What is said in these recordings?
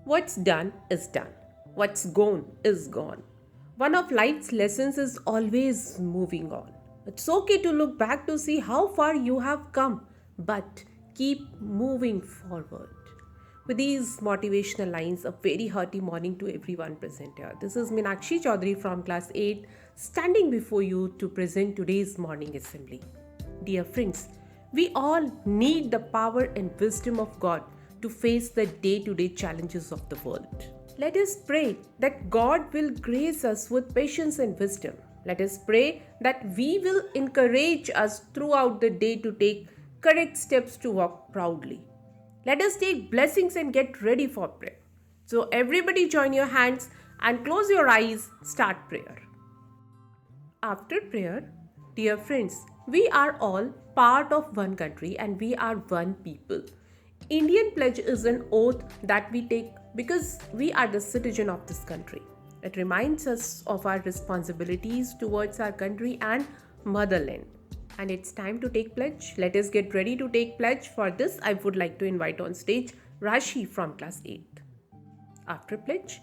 What's done is done. What's gone is gone. One of life's lessons is always moving on. It's okay to look back to see how far you have come, but keep moving forward. With these motivational lines, a very hearty morning to everyone present here. This is Meenakshi Chaudhary from class 8, standing before you to present today's morning assembly. Dear friends, we all need the power and wisdom of God to face the day-to-day challenges of the world. Let us pray that God will grace us with patience and wisdom. Let us pray that we will encourage us throughout the day to take correct steps to walk proudly. Let us take blessings and get ready for prayer. So everybody join your hands and close your eyes, start prayer. After prayer, dear friends, we are all part of one country and we are one people. Indian pledge is an oath that we take because we are the citizen of this country. It reminds us of our responsibilities towards our country and motherland. And it's time to take pledge. Let us get ready to take pledge. For this, I would like to invite on stage Rashi from class 8. After pledge,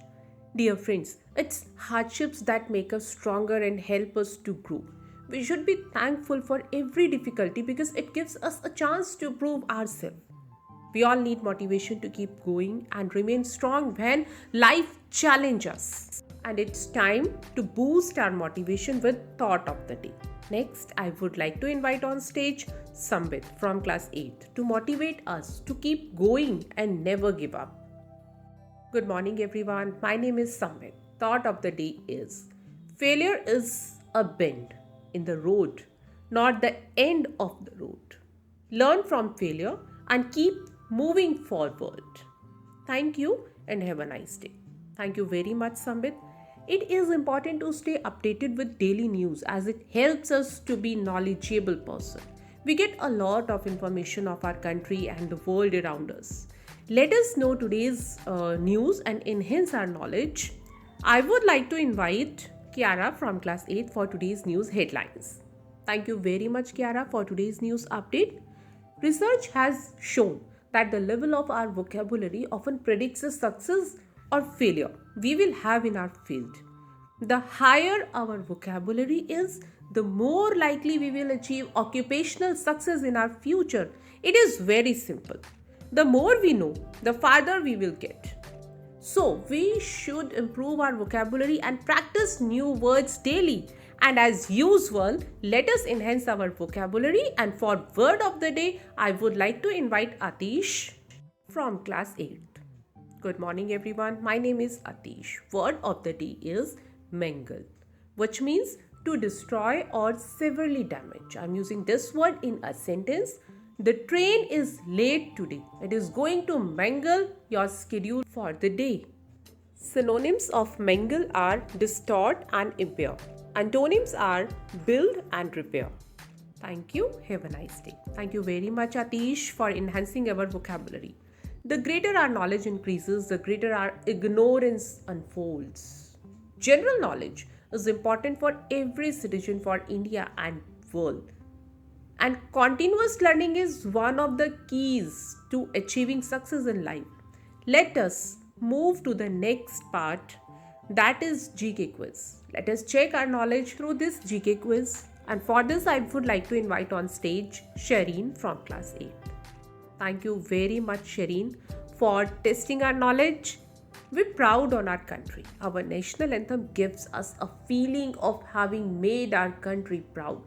dear friends, it's hardships that make us stronger and help us to grow. We should be thankful for every difficulty because it gives us a chance to prove ourselves. We all need motivation to keep going and remain strong when life challenges us. And it's time to boost our motivation with thought of the day. Next, I would like to invite on stage Sambit from class 8 to motivate us to keep going and never give up. Good morning everyone. My name is Sambit. Thought of the day is: failure is a bend in the road, not the end of the road. Learn from failure and keep moving forward. Thank you and have a nice day. Thank you very much, Sambit. It is important to stay updated with daily news as it helps us to be knowledgeable person. We get a lot of information of our country and the world around us. Let us know today's news and enhance our knowledge. I would like to invite Kiara from class 8 for today's news headlines. Thank you very much, Kiara, for today's news update. Research has shown that the level of our vocabulary often predicts the success or failure we will have in our field. The higher our vocabulary is, the more likely we will achieve occupational success in our future. It is very simple. The more we know, the farther we will get. So, we should improve our vocabulary and practice new words daily. And as usual, let us enhance our vocabulary. And for word of the day, I would like to invite Atish from class 8. Good morning everyone. My name is Atish. Word of the day is mangle, which means to destroy or severely damage. I'm using this word in a sentence. The train is late today. It is going to mangle your schedule for the day. Synonyms of mangle are distort and impair. Antonyms are build and repair. Thank you. Have a nice day. Thank you very much, Atish, for enhancing our vocabulary. The greater our knowledge increases, the greater our ignorance unfolds. General knowledge is important for every citizen for India and world. And continuous learning is one of the keys to achieving success in life. Let us move to the next part, that is GK quiz. Let us check our knowledge through this GK quiz. And for this, I would like to invite on stage Shireen from class 8. Thank you very much, Shireen, for testing our knowledge. We're proud on our country. Our national anthem gives us a feeling of having made our country proud.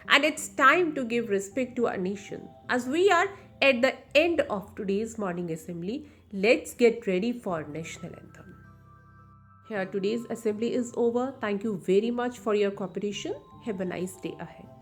And it's time to give respect to our nation. As we are at the end of today's morning assembly, let's get ready for national anthem. Here today's assembly is over. Thank you very much for your cooperation. Have a nice day ahead.